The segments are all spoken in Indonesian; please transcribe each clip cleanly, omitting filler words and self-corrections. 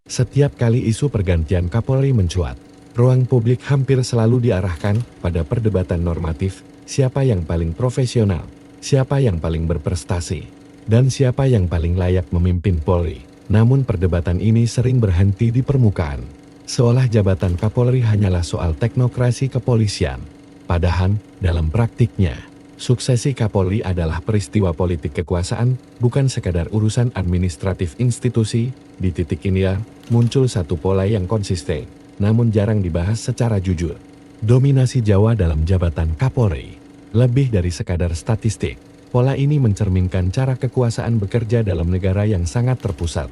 Setiap kali isu pergantian Kapolri mencuat, ruang publik hampir selalu diarahkan pada perdebatan normatif, siapa yang paling profesional, siapa yang paling berprestasi, dan siapa yang paling layak memimpin Polri. Namun perdebatan ini sering berhenti di permukaan, seolah jabatan Kapolri hanyalah soal teknokrasi kepolisian. Padahal, dalam praktiknya, suksesi Kapolri adalah peristiwa politik kekuasaan, bukan sekadar urusan administratif institusi. Di titik inilah muncul satu pola yang konsisten, namun jarang dibahas secara jujur. Dominasi Jawa dalam jabatan Kapolri. Lebih dari sekadar statistik, pola ini mencerminkan cara kekuasaan bekerja dalam negara yang sangat terpusat.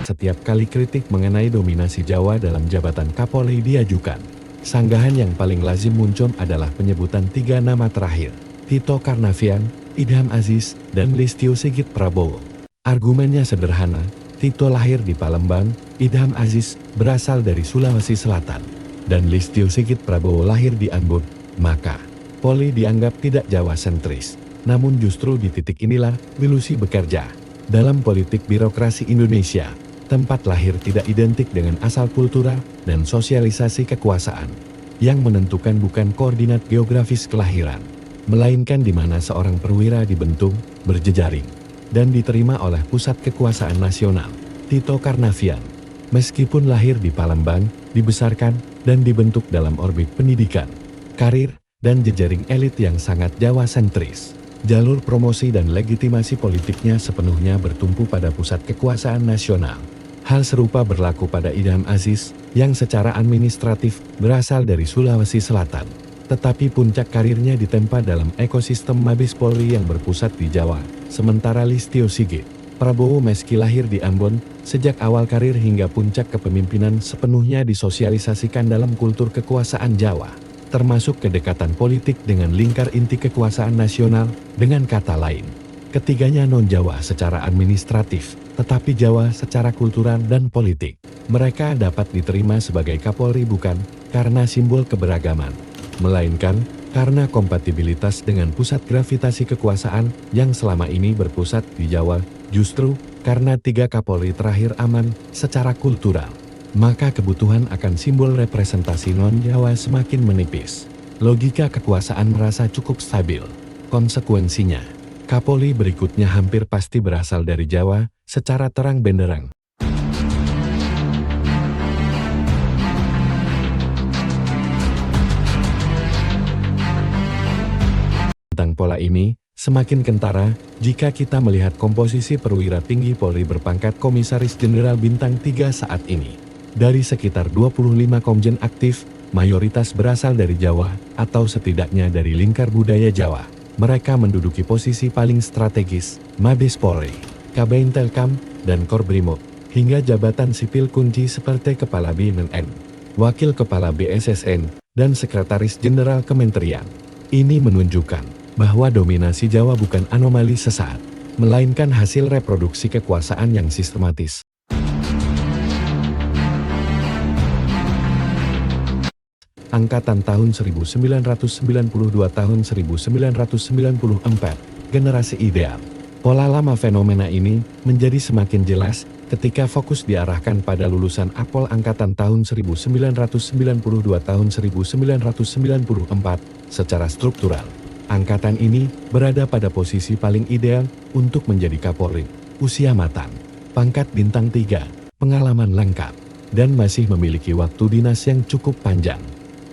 Setiap kali kritik mengenai dominasi Jawa dalam jabatan Kapolri diajukan, sanggahan yang paling lazim muncul adalah penyebutan tiga nama terakhir, Tito Karnavian, Idham Aziz, dan Listio Sigit Prabowo. Argumennya sederhana, Tito lahir di Palembang, Idham Aziz berasal dari Sulawesi Selatan, dan Listio Sigit Prabowo lahir di Ambon. Maka, Polri dianggap tidak Jawa sentris. Namun justru di titik inilah ilusi bekerja. Dalam politik birokrasi Indonesia, tempat lahir tidak identik dengan asal kultural dan sosialisasi kekuasaan. Yang menentukan bukan koordinat geografis kelahiran, melainkan di mana seorang perwira dibentuk, berjejaring, dan diterima oleh pusat kekuasaan nasional. Tito Karnavian, meskipun lahir di Palembang, dibesarkan dan dibentuk dalam orbit pendidikan, karir, dan jejaring elit yang sangat Jawa sentris. Jalur promosi dan legitimasi politiknya sepenuhnya bertumpu pada pusat kekuasaan nasional. Hal serupa berlaku pada Idham Aziz, yang secara administratif berasal dari Sulawesi Selatan, tetapi puncak karirnya ditempa dalam ekosistem Mabes Polri yang berpusat di Jawa. Sementara Listio Sigit Prabowo meski lahir di Ambon, sejak awal karir hingga puncak kepemimpinan sepenuhnya disosialisasikan dalam kultur kekuasaan Jawa, termasuk kedekatan politik dengan lingkar inti kekuasaan nasional. Dengan kata lain, ketiganya non-Jawa secara administratif, tetapi Jawa secara kultural dan politik. Mereka dapat diterima sebagai Kapolri bukan karena simbol keberagaman, melainkan karena kompatibilitas dengan pusat gravitasi kekuasaan yang selama ini berpusat di Jawa. Justru karena tiga Kapolri terakhir aman secara kultural, maka kebutuhan akan simbol representasi non-Jawa semakin menipis. Logika kekuasaan merasa cukup stabil. Konsekuensinya, Kapolri berikutnya hampir pasti berasal dari Jawa secara terang benderang. Tentang pola ini, semakin kentara jika kita melihat komposisi perwira tinggi Polri berpangkat Komisaris Jenderal Bintang 3 saat ini. Dari sekitar 25 komjen aktif, mayoritas berasal dari Jawa, atau setidaknya dari lingkar budaya Jawa. Mereka menduduki posisi paling strategis, Mabes Polri, Kabintelkam, dan Korbrimob, hingga jabatan sipil kunci seperti Kepala BNN, Wakil Kepala BSSN, dan Sekretaris Jenderal Kementerian. Ini menunjukkan bahwa dominasi Jawa bukan anomali sesaat, melainkan hasil reproduksi kekuasaan yang sistematis. Angkatan tahun 1992 tahun 1994, generasi ideal. Pola lama fenomena ini menjadi semakin jelas ketika fokus diarahkan pada lulusan Akpol Angkatan tahun 1992 tahun 1994 secara struktural. Angkatan ini berada pada posisi paling ideal untuk menjadi Kapolri, usia matang, pangkat bintang 3, pengalaman lengkap, dan masih memiliki waktu dinas yang cukup panjang.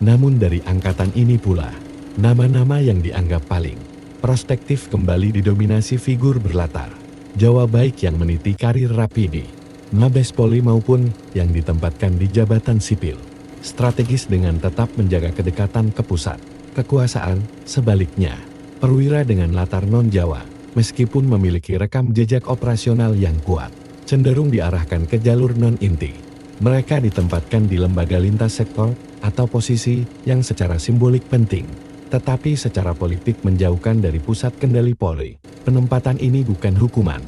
Namun dari angkatan ini pula, nama-nama yang dianggap paling prospektif kembali didominasi figur berlatar Jawa baik yang meniti karir rapi di Mabes Polri maupun yang ditempatkan di jabatan sipil strategis dengan tetap menjaga kedekatan ke pusat kekuasaan. Sebaliknya, perwira dengan latar non-Jawa, meskipun memiliki rekam jejak operasional yang kuat, cenderung diarahkan ke jalur non-inti. Mereka ditempatkan di lembaga lintas sektor atau posisi yang secara simbolik penting, tetapi secara politik menjauhkan dari pusat kendali Polri. Penempatan ini bukan hukuman,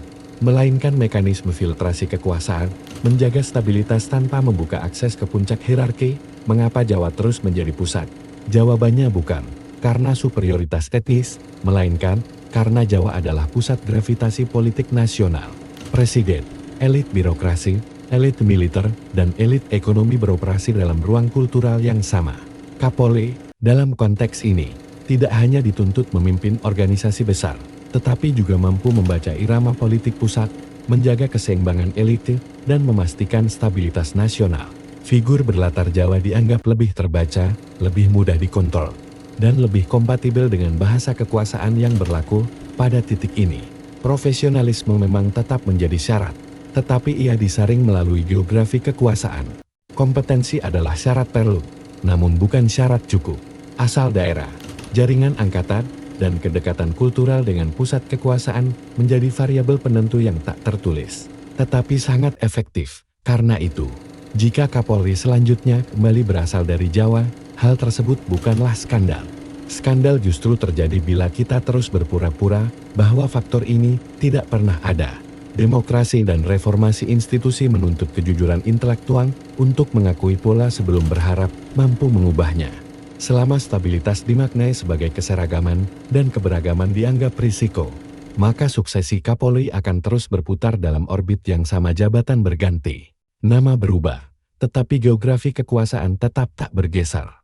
melainkan mekanisme filtrasi kekuasaan, menjaga stabilitas tanpa membuka akses ke puncak hierarki. Mengapa Jawa terus menjadi pusat? Jawabannya bukan karena superioritas etnis, melainkan karena Jawa adalah pusat gravitasi politik nasional. Presiden, elit birokrasi, elit militer, dan elit ekonomi beroperasi dalam ruang kultural yang sama. Kapolri, dalam konteks ini, tidak hanya dituntut memimpin organisasi besar, tetapi juga mampu membaca irama politik pusat, menjaga keseimbangan elite, dan memastikan stabilitas nasional. Figur berlatar Jawa dianggap lebih terbaca, lebih mudah dikontrol, dan lebih kompatibel dengan bahasa kekuasaan yang berlaku pada titik ini. Profesionalisme memang tetap menjadi syarat, tetapi ia disaring melalui geografi kekuasaan. Kompetensi adalah syarat perlu, namun bukan syarat cukup. Asal daerah, jaringan angkatan, dan kedekatan kultural dengan pusat kekuasaan menjadi variabel penentu yang tak tertulis, tetapi sangat efektif. Karena itu, jika Kapolri selanjutnya kembali berasal dari Jawa, hal tersebut bukanlah skandal. Skandal justru terjadi bila kita terus berpura-pura bahwa faktor ini tidak pernah ada. Demokrasi dan reformasi institusi menuntut kejujuran intelektual untuk mengakui pola sebelum berharap mampu mengubahnya. Selama stabilitas dimaknai sebagai keseragaman dan keberagaman dianggap risiko, maka suksesi Kapolri akan terus berputar dalam orbit yang sama. Jabatan berganti, nama berubah, tetapi geografi kekuasaan tetap tak bergeser.